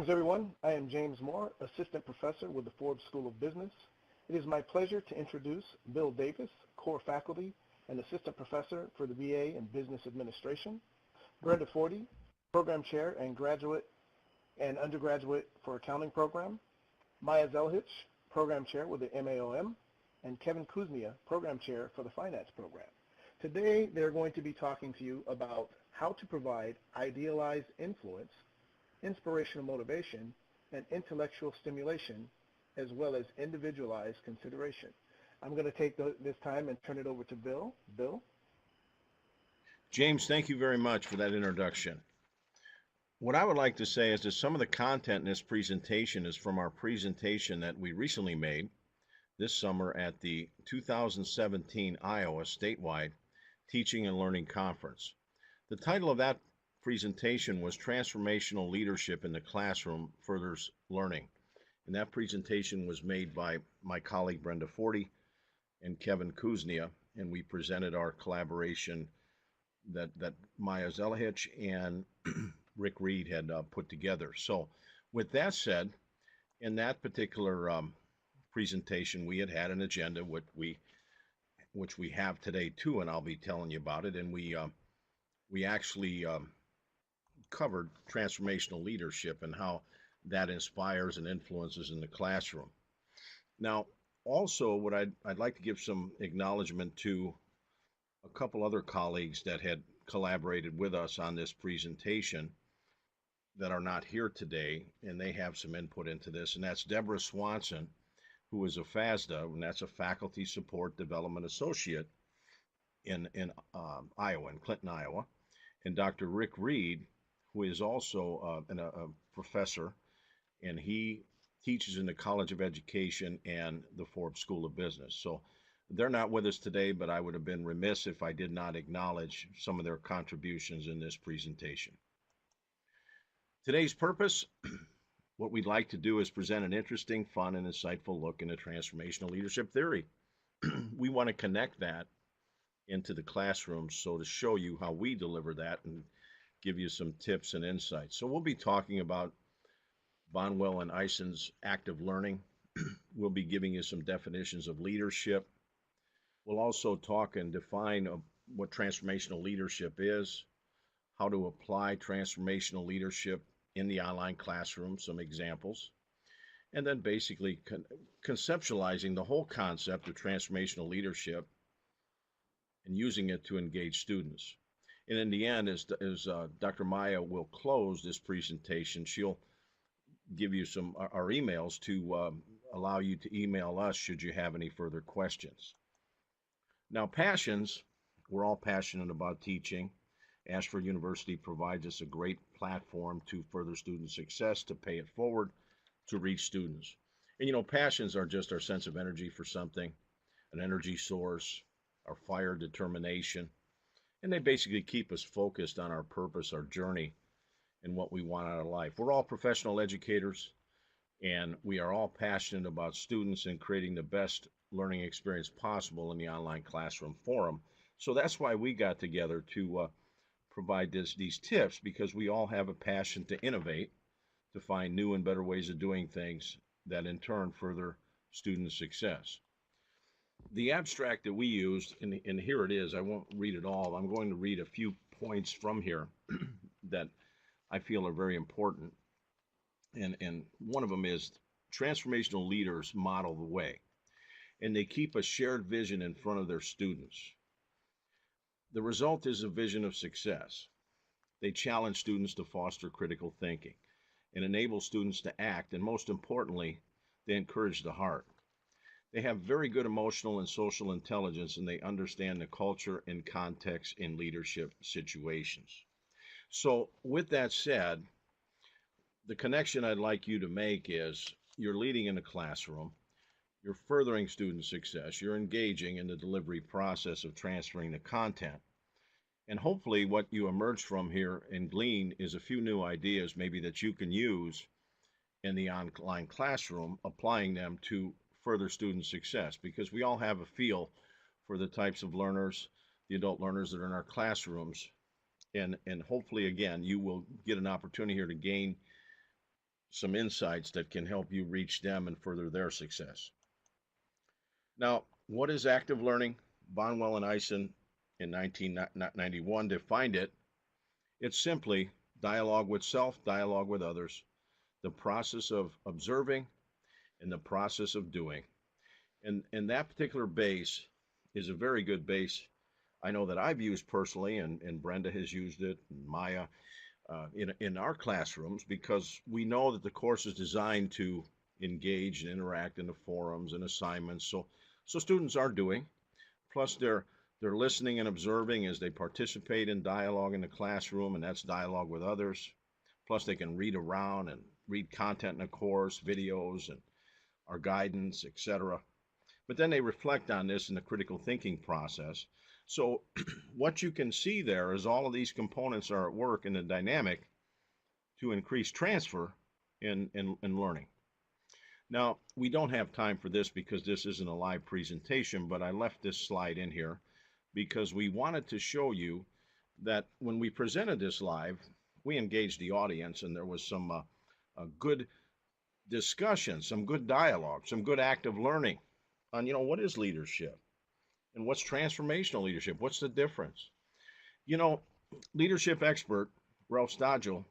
Greetings, everyone. I am James Moore, Assistant Professor with the Forde School of Business. It is my pleasure to introduce Bill Davis, Core Faculty and Assistant Professor for the BA in Business Administration, Brenda Forde, Program Chair and Graduate and Undergraduate for Accounting Program, Maja Zelihic, Program Chair with the MAOM, and Kevin Kuznia, Program Chair for the Finance Program. Today, they're going to be talking to you about how to provide idealized influence, inspirational motivation, and intellectual stimulation, as well as individualized consideration. I'm going to take this time and turn it over to Bill. Bill? James, thank you very much for that introduction. What I would like to say is that some of the content in this presentation is from our presentation that we recently made this summer at the 2017 Iowa Statewide Teaching and Learning Conference. The title of that presentation was Transformational Leadership in the Classroom Furthers Learning. And that presentation was made by my colleague Brenda Forde and Kevin Kuznia, and we presented our collaboration that Maja Zelihic and Rick Reed had put together. So with that said, in that particular presentation, we had an agenda which we have today too, and I'll be telling you about it. And we actually covered transformational leadership and how that inspires and influences in the classroom. Now, also, what I'd like to give some acknowledgement to a couple other colleagues that had collaborated with us on this presentation that are not here today, and they have some input into this, and that's Deborah Swanson, who is a FASDA, and that's a Faculty Support Development Associate in Iowa, in Clinton, Iowa, and Dr. Rick Reed, who is also a professor, and he teaches in the College of Education and the Forde School of Business. So they're not with us today, but I would have been remiss if I did not acknowledge some of their contributions in this presentation. Today's purpose, what we'd like to do is present an interesting, fun, and insightful look into transformational leadership theory. We want to connect that into the classroom, so to show you how we deliver that and give you some tips and insights. So we'll be talking about Bonwell and Eisen's active learning. We'll be giving you some definitions of leadership. We'll also talk and define what transformational leadership is, how to apply transformational leadership in the online classroom, some examples, and then basically conceptualizing the whole concept of transformational leadership and using it to engage students. And in the end, as Dr. Maja will close this presentation, she'll give you our emails to allow you to email us should you have any further questions. Now, passions, we're all passionate about teaching. Ashford University provides us a great platform to further student success, to pay it forward, to reach students. And you know, passions are just our sense of energy for something, an energy source, our fire, determination, and they basically keep us focused on our purpose, our journey, and what we want out of life. We're all professional educators, and we are all passionate about students and creating the best learning experience possible in the online classroom forum. So that's why we got together to provide these tips, because we all have a passion to innovate, to find new and better ways of doing things that in turn further student success. The abstract that we used, and here it is, I won't read it all. I'm going to read a few points from here that I feel are very important. And one of them is transformational leaders model the way, and they keep a shared vision in front of their students. The result is a vision of success. They challenge students to foster critical thinking and enable students to act, and most importantly, they encourage the heart. They have very good emotional and social intelligence, and they understand the culture and context in leadership situations. So with that said, the connection I'd like you to make is you're leading in a classroom, you're furthering student success, you're engaging in the delivery process of transferring the content. And hopefully what you emerge from here and glean is a few new ideas maybe that you can use in the online classroom, applying them to further student success, because we all have a feel for the types of learners, the adult learners that are in our classrooms. And hopefully, again, you will get an opportunity here to gain some insights that can help you reach them and further their success. Now, what is active learning? Bonwell and Eisen in 1991 defined it. It's simply dialogue with self, dialogue with others, the process of observing, and the process of doing. And that particular base is a very good base. I know that I've used personally, and Brenda has used it, and Maja, in our classrooms, because we know that the course is designed to engage and interact in the forums and assignments. So students are doing. Plus, they're listening and observing as they participate in dialogue in the classroom, and that's dialogue with others. Plus, they can read around and read content in the course, videos, and our guidance, etc. But then they reflect on this in the critical thinking process. So what you can see there is all of these components are at work in the dynamic to increase transfer in learning. Now, we don't have time for this because this isn't a live presentation, but I left this slide in here because we wanted to show you that when we presented this live, we engaged the audience, and there was some a good discussion, some good dialogue, some good active learning on, what is leadership and what's transformational leadership? What's the difference? Leadership expert Ralph Stogel,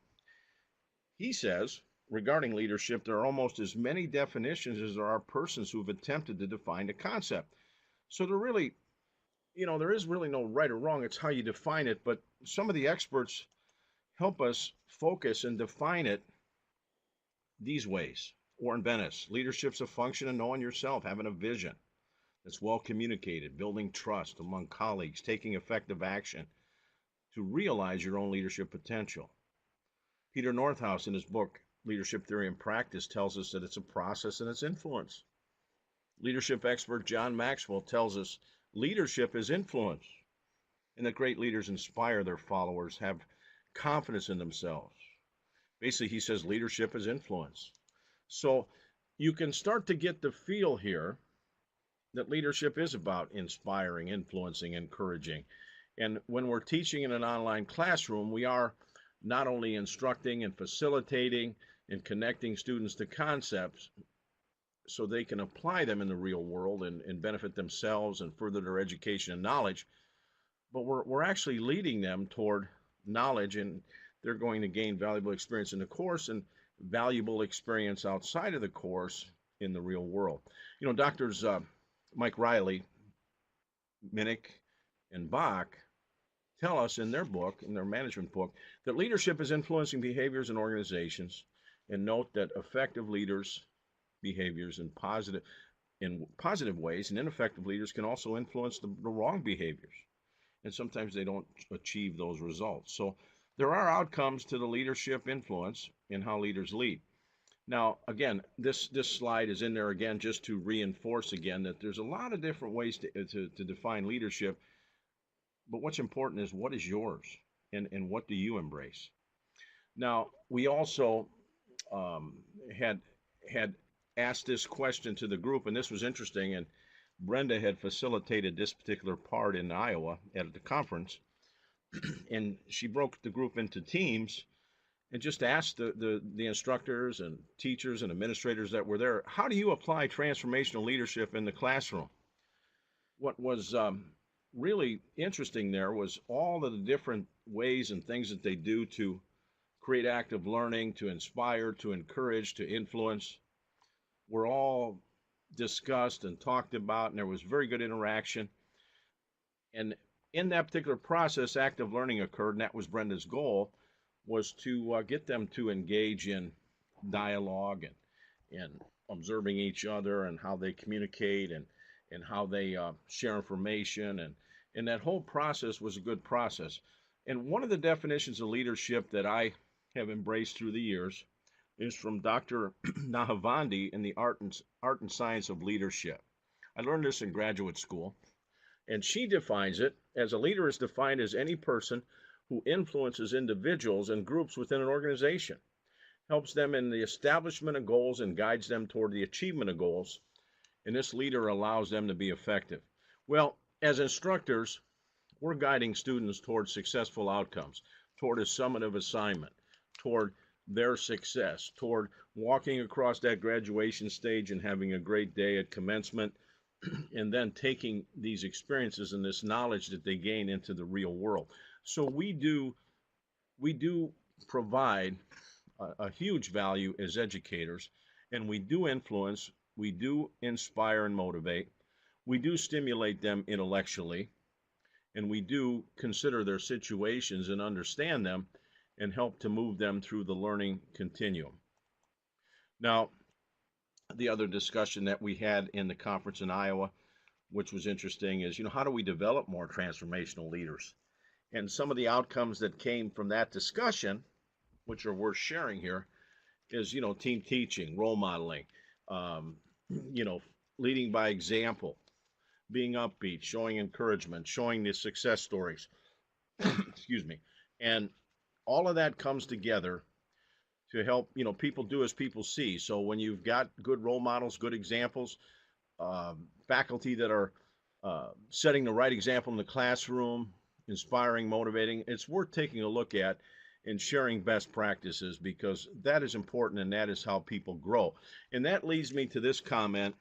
he says, regarding leadership, there are almost as many definitions as there are persons who have attempted to define a concept. So there really, there is really no right or wrong. It's how you define it. But some of the experts help us focus and define it these ways. Warren Bennis, leadership's a function of knowing yourself, having a vision that's well communicated, building trust among colleagues, taking effective action to realize your own leadership potential. Peter Northouse, in his book, Leadership Theory and Practice, tells us that it's a process and it's influence. Leadership expert John Maxwell tells us leadership is influence, and that great leaders inspire their followers, have confidence in themselves. Basically, he says leadership is influence. So you can start to get the feel here that leadership is about inspiring, influencing, encouraging. And when we're teaching in an online classroom, we are not only instructing and facilitating and connecting students to concepts so they can apply them in the real world and benefit themselves and further their education and knowledge, but we're actually leading them toward knowledge, and they're going to gain valuable experience in the course and valuable experience outside of the course in the real world. Doctors Mike Riley, Minnick, and Bach tell us in their book, in their management book, that leadership is influencing behaviors in organizations, and note that effective leaders' behaviors in positive ways, and ineffective leaders can also influence the wrong behaviors, and sometimes they don't achieve those results. So there are outcomes to the leadership influence in how leaders lead. Now, again, this slide is in there again just to reinforce again that there's a lot of different ways to define leadership, but what's important is what is yours and what do you embrace. Now, we also had asked this question to the group, and this was interesting, and Brenda had facilitated this particular part in Iowa at the conference, and she broke the group into teams and just asked the instructors and teachers and administrators that were there, how do you apply transformational leadership in the classroom? What was really interesting there was all of the different ways and things that they do to create active learning, to inspire, to encourage, to influence, were all discussed and talked about, and there was very good interaction. And in that particular process, active learning occurred, and that was Brenda's goal, was to get them to engage in dialogue and observing each other and how they communicate and how they share information. And that whole process was a good process. And one of the definitions of leadership that I have embraced through the years is from Dr. Nahavandi in the Art and Science of Leadership. I learned this in graduate school, and she defines it as a leader is defined as any person who influences individuals and groups within an organization, helps them in the establishment of goals and guides them toward the achievement of goals, and this leader allows them to be effective. Well, as instructors, we're guiding students toward successful outcomes, toward a summative assignment, toward their success, toward walking across that graduation stage and having a great day at commencement, and then taking these experiences and this knowledge that they gain into the real world. So we do provide a huge value as educators, and we do influence, we do inspire and motivate, we do stimulate them intellectually, and we do consider their situations and understand them and help to move them through the learning continuum. Now, the other discussion that we had in the conference in Iowa, which was interesting, is, how do we develop more transformational leaders? And some of the outcomes that came from that discussion, which are worth sharing here, is, team teaching, role modeling, um, leading by example, being upbeat, showing encouragement, showing the success stories. Excuse me. And all of that comes together to help, people do as people see. So when you've got good role models, good examples, faculty that are setting the right example in the classroom, inspiring, motivating, it's worth taking a look at and sharing best practices, because that is important and that is how people grow. And that leads me to this comment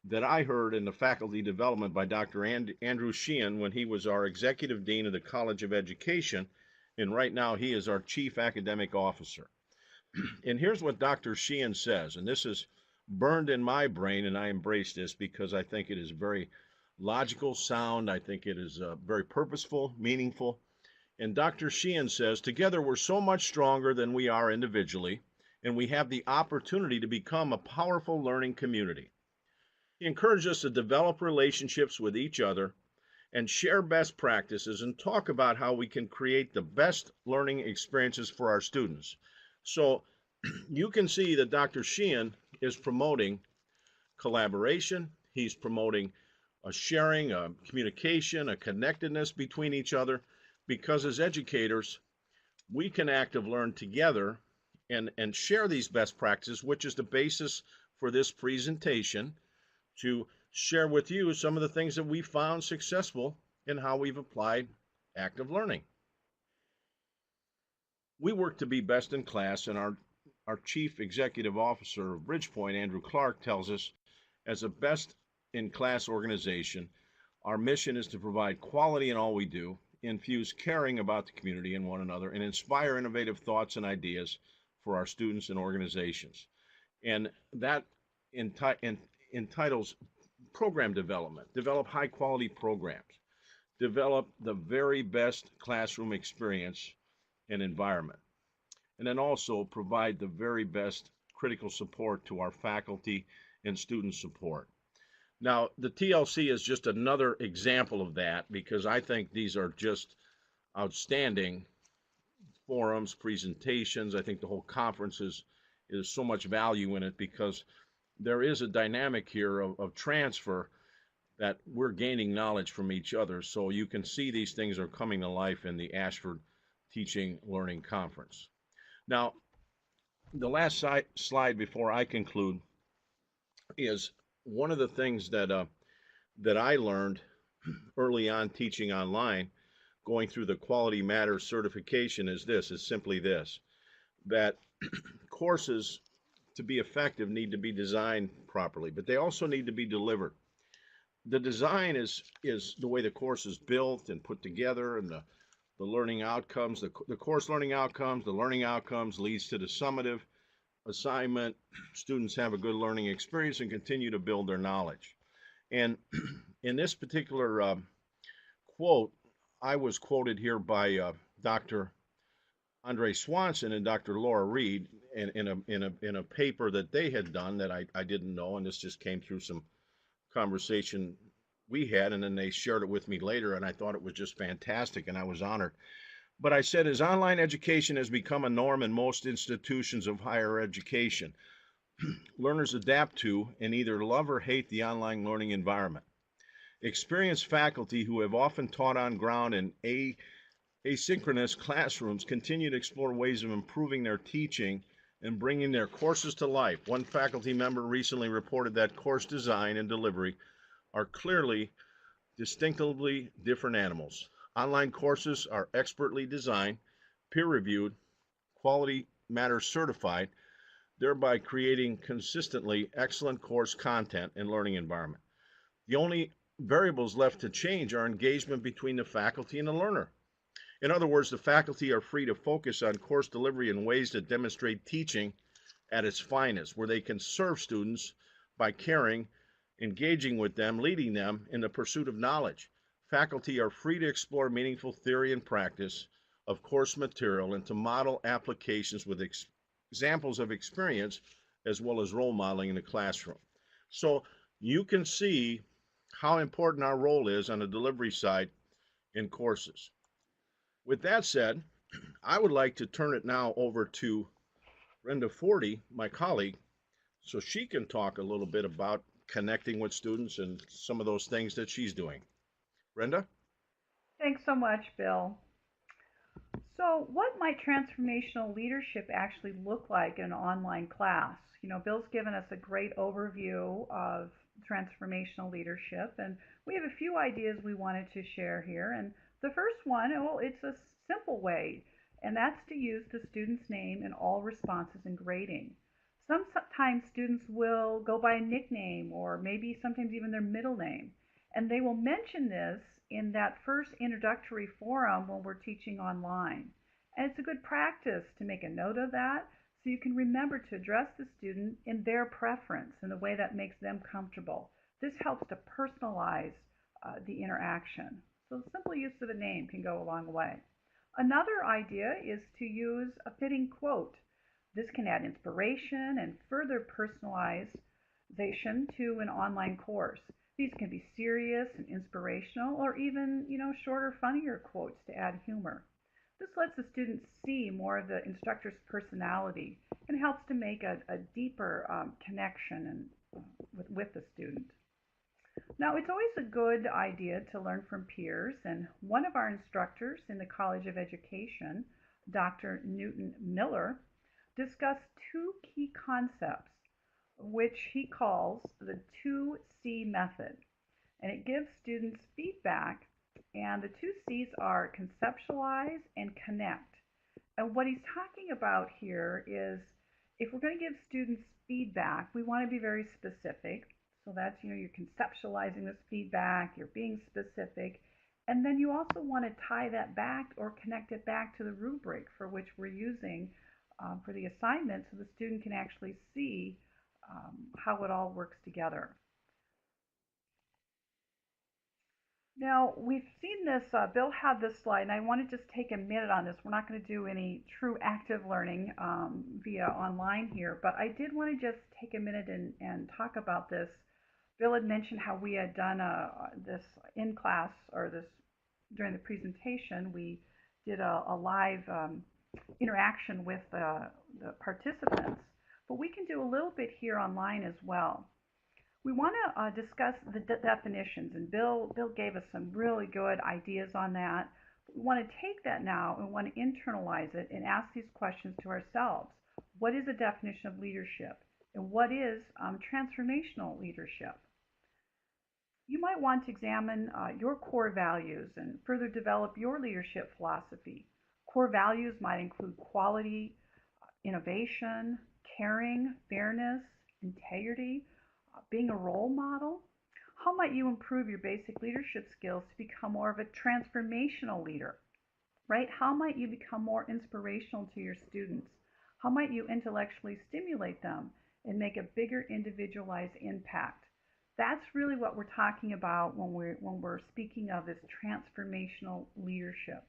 that I heard in the faculty development by Dr. Andrew Sheehan when he was our executive dean of the College of Education, and right now he is our chief academic officer. And here's what Dr. Sheehan says, and this is burned in my brain, and I embrace this because I think it is very logical, sound. I think it is very purposeful, meaningful. And Dr. Sheehan says, together we're so much stronger than we are individually, and we have the opportunity to become a powerful learning community. He encouraged us to develop relationships with each other and share best practices and talk about how we can create the best learning experiences for our students. So you can see that Dr. Sheehan is promoting collaboration. He's promoting a sharing, a communication, a connectedness between each other, because as educators, we can actively learn together and share these best practices, which is the basis for this presentation, to share with you some of the things that we found successful in how we've applied active learning. We work to be best in class, and our chief executive officer of Bridgepoint, Andrew Clark, tells us, as a best in class organization, our mission is to provide quality in all we do, infuse caring about the community and one another, and inspire innovative thoughts and ideas for our students and organizations. And that entitles program development, develop high quality programs, develop the very best classroom experience and environment, and then also provide the very best critical support to our faculty and student support. Now, the TLC is just another example of that, because I think these are just outstanding forums, presentations. I think the whole conference is so much value in it, because there is a dynamic here of transfer, that we're gaining knowledge from each other. So you can see these things are coming to life in the Ashford Teaching Learning Conference. Now, the last slide before I conclude is one of the things that I learned early on teaching online, going through the Quality Matters certification, is simply this, that courses, to be effective, need to be designed properly, but they also need to be delivered. The design is the way the course is built and put together, and the learning outcomes, the course learning outcomes, the learning outcomes leads to the summative assignment. Students have a good learning experience and continue to build their knowledge. And in this particular quote, I was quoted here by Dr. Andre Swanson and Dr. Laura Reed in a paper that they had done that I didn't know, and this just came through some conversation we had, and then they shared it with me later, and I thought it was just fantastic, and I was honored. But I said, as online education has become a norm in most institutions of higher education, learners adapt to and either love or hate the online learning environment. Experienced faculty who have often taught on ground in asynchronous classrooms continue to explore ways of improving their teaching and bringing their courses to life. One faculty member recently reported that course design and delivery are clearly distinctively different animals. Online courses are expertly designed, peer-reviewed, quality matter certified, thereby creating consistently excellent course content and learning environment. The only variables left to change are engagement between the faculty and the learner. In other words, the faculty are free to focus on course delivery in ways that demonstrate teaching at its finest, where they can serve students by caring, engaging with them, leading them in the pursuit of knowledge. Faculty are free to explore meaningful theory and practice of course material and to model applications with examples of experience as well as role modeling in the classroom. So you can see how important our role is on the delivery side in courses. With that said, I would like to turn it now over to Brenda Forde, my colleague, so she can talk a little bit about connecting with students and some of those things that she's doing. Brenda? Thanks so much, Bill. So, what might transformational leadership actually look like in an online class? Bill's given us a great overview of transformational leadership, and we have a few ideas we wanted to share here. And the first one, well, it's a simple way, and that's to use the student's name in all responses and grading. Sometimes students will go by a nickname or maybe sometimes even their middle name, and they will mention this in that first introductory forum when we're teaching online. And it's a good practice to make a note of that so you can remember to address the student in their preference in the way that makes them comfortable. This helps to personalize the interaction. So the simple use of a name can go a long way. Another idea is to use a fitting quote. This can add inspiration and further personalization to an online course. These can be serious and inspirational, or even, shorter, funnier quotes to add humor. This lets the students see more of the instructor's personality and helps to make a deeper connection with the student. Now, it's always a good idea to learn from peers, and one of our instructors in the College of Education, Dr. Newton Miller, discussed two key concepts, which he calls the 2C method. And it gives students feedback, and the two C's are conceptualize and connect. And what he's talking about here is if we're going to give students feedback, we want to be very specific. So that's, you're conceptualizing this feedback, you're being specific, and then you also want to tie that back or connect it back to the rubric for which we're using for the assignment so the student can actually see how it all works together. Now, we've seen this, Bill had this slide, and I want to just take a minute on this. We're not going to do any true active learning via online here, but I did want to just take a minute and talk about this. Bill had mentioned how we had done this in class, or this during the presentation. We did a live interaction with the participants, but we can do a little bit here online as well. We want to discuss the definitions, and Bill gave us some really good ideas on that. We want to take that now and want to internalize it and ask these questions to ourselves. What is a definition of leadership? And what is transformational leadership? You might want to examine your core values and further develop your leadership philosophy. Core values might include quality, innovation, caring, fairness, integrity, being a role model. How might you improve your basic leadership skills to become more of a transformational leader, right? How might you become more inspirational to your students? How might you intellectually stimulate them and make a bigger individualized impact? That's really what we're talking about when we're speaking of this transformational leadership.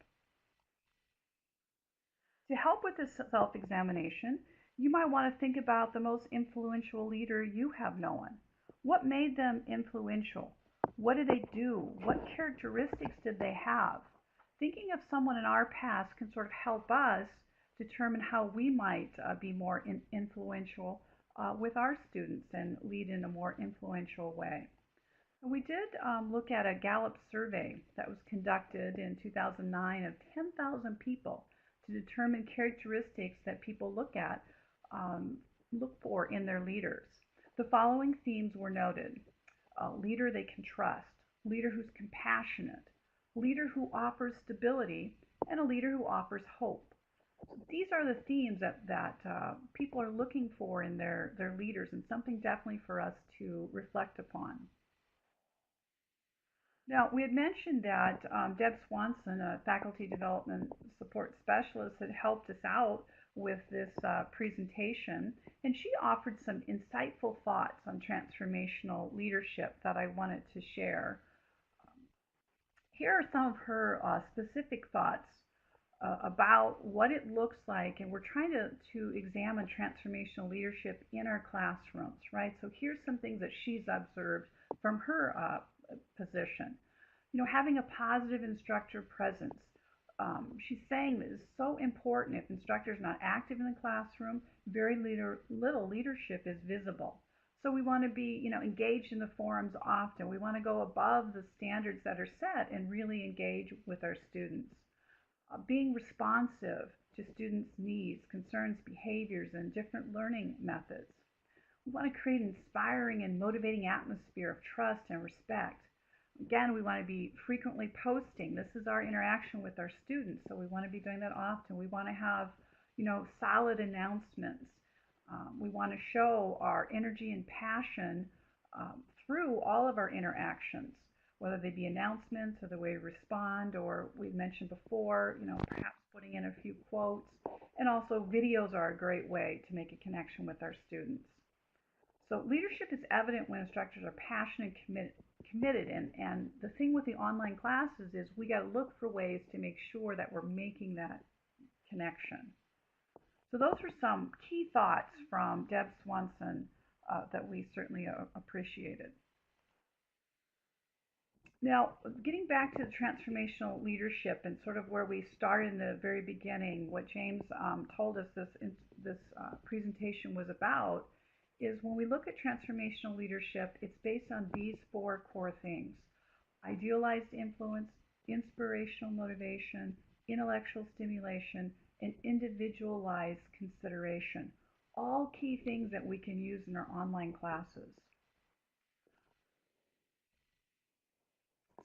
To help with this self-examination, you might want to think about the most influential leader you have known. What made them influential? What did they do? What characteristics did they have? Thinking of someone in our past can sort of help us determine how we might be more influential with our students and lead in a more influential way. And we did look at a Gallup survey that was conducted in 2009 of 10,000 people to determine characteristics that people look for in their leaders. The following themes were noted: a leader they can trust, leader who's compassionate, leader who offers stability, and a leader who offers hope. These are the themes that people are looking for in their leaders, and something definitely for us to reflect upon. Now, we had mentioned that Deb Swanson, a faculty development support specialist, had helped us out with this presentation, and she offered some insightful thoughts on transformational leadership that I wanted to share. Here are some of her specific thoughts about what it looks like, and we're trying to examine transformational leadership in our classrooms, right? So here's some things that she's observed from her position. You know, having a positive instructor presence. She's saying that it's so important. If instructors not active in the classroom, very little leadership is visible. So we want to be, engaged in the forums often. We want to go above the standards that are set and really engage with our students. Being responsive to students' needs, concerns, behaviors, and different learning methods. We want to create an inspiring and motivating atmosphere of trust and respect. Again, we want to be frequently posting. This is our interaction with our students, so we want to be doing that often. We want to have, solid announcements. We want to show our energy and passion through all of our interactions, whether they be announcements or the way we respond, or we've mentioned before, perhaps putting in a few quotes. And also videos are a great way to make a connection with our students. So leadership is evident when instructors are passionate and committed. And the thing with the online classes is we got to look for ways to make sure that we're making that connection. So those are some key thoughts from Deb Swanson that we certainly appreciated. Now, getting back to the transformational leadership and sort of where we started in the very beginning, what James told us this presentation was about is when we look at transformational leadership, it's based on these four core things: idealized influence, inspirational motivation, intellectual stimulation, and individualized consideration. All key things that we can use in our online classes.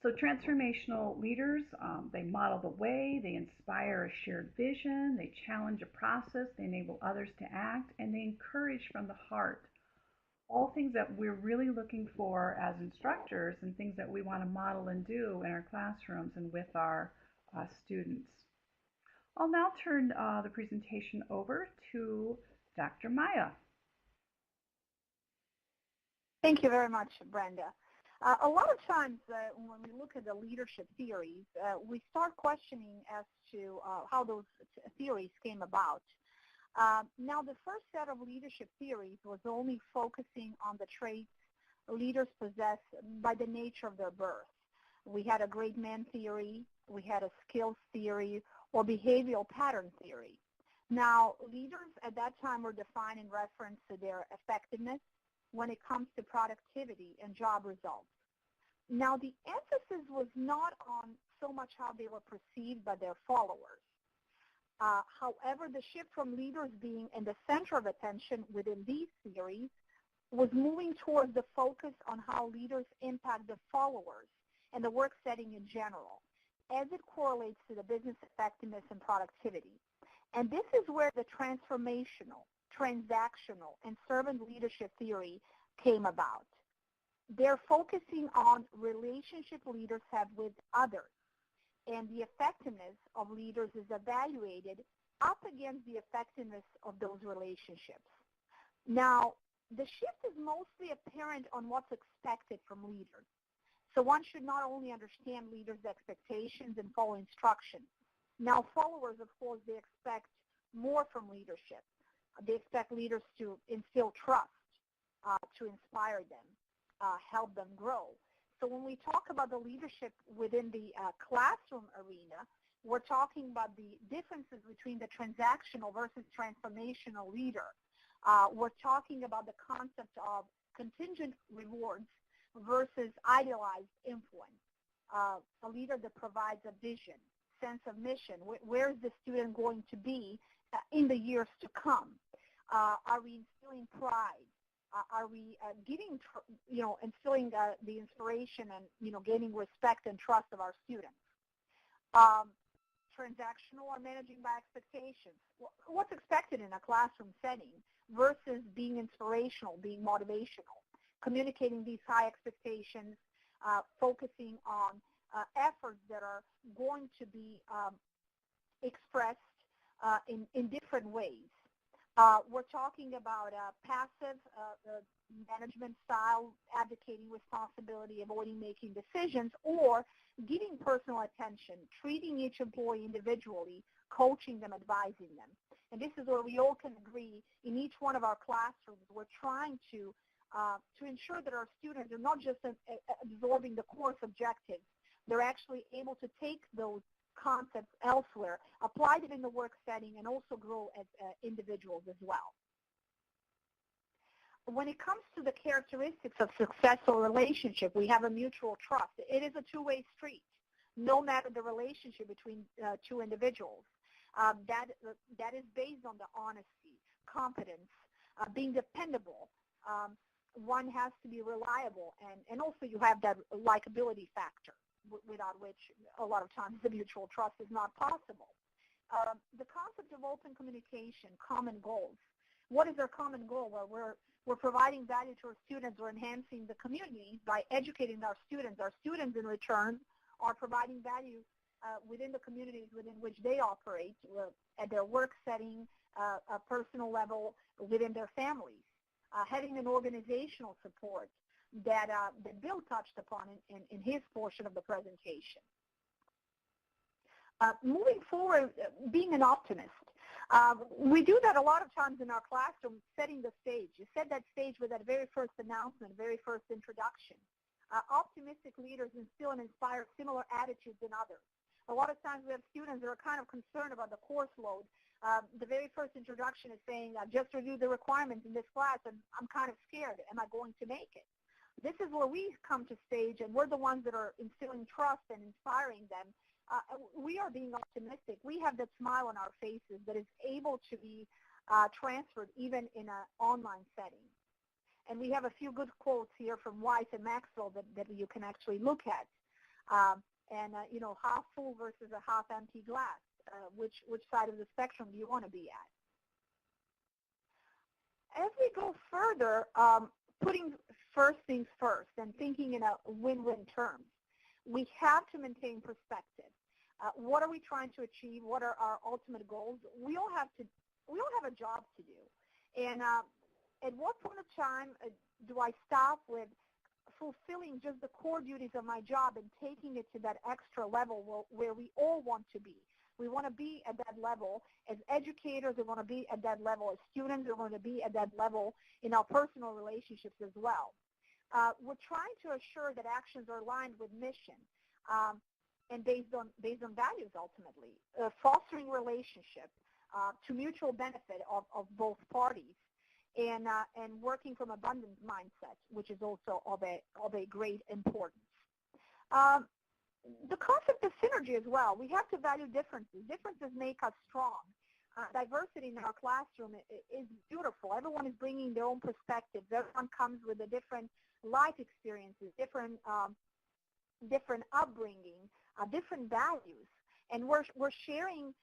So transformational leaders, they model the way, they inspire a shared vision, they challenge a process, they enable others to act, and they encourage from the heart. All things that we're really looking for as instructors and things that we want to model and do in our classrooms and with our students. I'll now turn the presentation over to Dr. Maja. Thank you very much, Brenda. A lot of times when we look at the leadership theories, we start questioning as to how those theories came about. Now, the first set of leadership theories was only focusing on the traits leaders possess by the nature of their birth. We had a great man theory, we had a skills theory, or behavioral pattern theory. Now, leaders at that time were defined in reference to their effectiveness when it comes to productivity and job results. Now, the emphasis was not on so much how they were perceived by their followers. However, the shift from leaders being in the center of attention within these theories was moving towards the focus on how leaders impact the followers and the work setting in general, as it correlates to the business effectiveness and productivity. And this is where the transformational, transactional, and servant leadership theory came about. They're focusing on relationship leaders have with others, and the effectiveness of leaders is evaluated up against the effectiveness of those relationships. Now, the shift is mostly apparent on what's expected from leaders. So one should not only understand leaders' expectations and follow instructions. Now, followers, of course, they expect more from leadership. They expect leaders to instill trust, to inspire them, help them grow. So when we talk about the leadership within the classroom arena, we're talking about the differences between the transactional versus transformational leader. We're talking about the concept of contingent rewards versus idealized influence. A leader that provides a vision, sense of mission. Where is the student going to be in the years to come? Are we instilling pride? Are we instilling the inspiration and, gaining respect and trust of our students? transactional or managing by expectations. What's expected in a classroom setting versus being inspirational, being motivational, communicating these high expectations, focusing on efforts that are going to be expressed in different ways. We're talking about passive management style, advocating responsibility, avoiding making decisions, or giving personal attention, treating each employee individually, coaching them, advising them. And this is where we all can agree in each one of our classrooms. We're trying to ensure that our students are not just absorbing the course objectives, they're actually able to take those concepts elsewhere, apply them in the work setting, and also grow as individuals as well. When it comes to the characteristics of successful relationship, we have a mutual trust. It is a two-way street, no matter the relationship between two individuals. That is based on the honesty, competence, being dependable. One has to be reliable, and also you have that likability factor, without which a lot of times the mutual trust is not possible. The concept of open communication, common goals. What is our common goal? Well, we're providing value to our students. We're enhancing the community by educating our students. Our students, in return, are providing value within the communities within which they operate, at their work setting, a personal level, within their families. Having an organizational support that Bill touched upon in his portion of the presentation. Moving forward, being an optimist. We do that a lot of times in our classroom, setting the stage. You set that stage with that very first announcement, very first introduction. Optimistic leaders instill and inspire similar attitudes in others. A lot of times we have students that are kind of concerned about the course load. The very first introduction is saying, I've just reviewed the requirements in this class and I'm kind of scared. Am I going to make it? This is where we come to stage, and we're the ones that are instilling trust and inspiring them. We are being optimistic. We have that smile on our faces that is able to be transferred even in an online setting. And we have a few good quotes here from Weiss and Maxwell that you can actually look at. You know, half full versus a half empty glass. Which side of the spectrum do you want to be at? As we go further, putting first things first and thinking in a win-win terms, we have to maintain perspective. What are we trying to achieve? What are our ultimate goals? We all have a job to do. And at what point of time do I stop with fulfilling just the core duties of my job and taking it to that extra level where we all want to be? We want to be at that level as educators. We want to be at that level as students. We want to be at that level in our personal relationships as well. We're trying to assure that actions are aligned with mission and based on values ultimately, fostering relationship to mutual benefit of both parties, and working from abundance mindset, which is also of a great importance. The concept of synergy as well. We have to value differences. Differences make us strong. Diversity in our classroom is beautiful. Everyone is bringing their own perspectives. Everyone comes with a different life experiences, different upbringing, different values, and we're sharing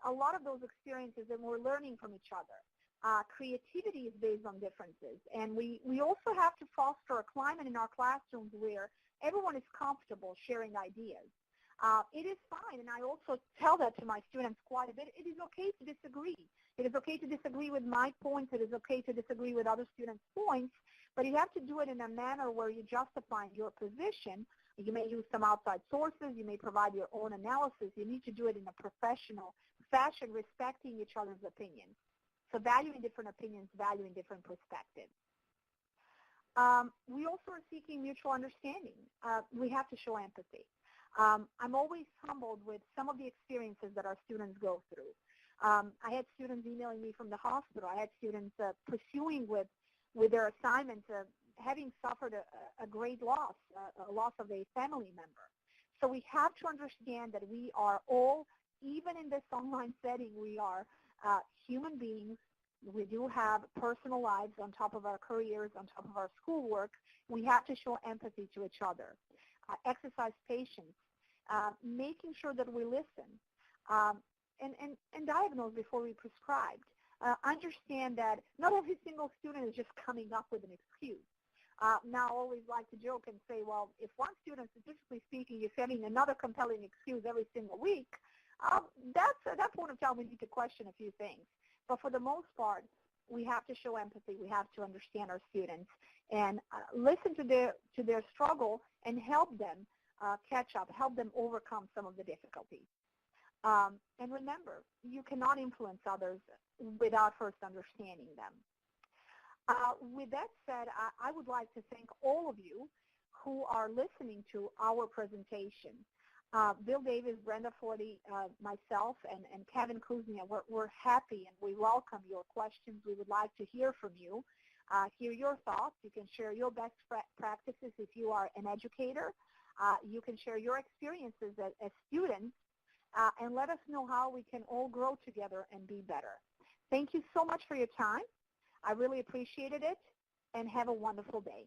a lot of those experiences, and we're learning from each other. Creativity is based on differences, and we also have to foster a climate in our classrooms where everyone is comfortable sharing ideas. It is fine, and I also tell that to my students quite a bit. It is okay to disagree. It is okay to disagree with my points. It is okay to disagree with other students' points, but you have to do it in a manner where you're justifying your position. You may use some outside sources. You may provide your own analysis. You need to do it in a professional fashion, respecting each other's opinions. So valuing different opinions, valuing different perspectives. We also are seeking mutual understanding. We have to show empathy. I'm always humbled with some of the experiences that our students go through. I had students emailing me from the hospital. I had students pursuing with their assignments, having suffered a great loss, a loss of a family member. So we have to understand that we are all, even in this online setting, we are human beings. We do have personal lives on top of our careers, on top of our schoolwork. We have to show empathy to each other, exercise patience, making sure that we listen. and diagnose before we prescribe. Understand that not every single student is just coming up with an excuse. Now, I always like to joke and say, well, if one student, statistically speaking, is having another compelling excuse every single week, at that point of time we need to question a few things. But for the most part, we have to show empathy. We have to understand our students and listen to their struggle and help them catch up, help them overcome some of the difficulties. And remember, you cannot influence others without first understanding them. With that said, I would like to thank all of you who are listening to our presentation. Bill Davis, Brenda Forde, myself, and Kevin Kuznia, we're happy and we welcome your questions. We would like to hear from you, hear your thoughts. You can share your best practices if you are an educator. You can share your experiences as students and let us know how we can all grow together and be better. Thank you so much for your time. I really appreciated it, and have a wonderful day.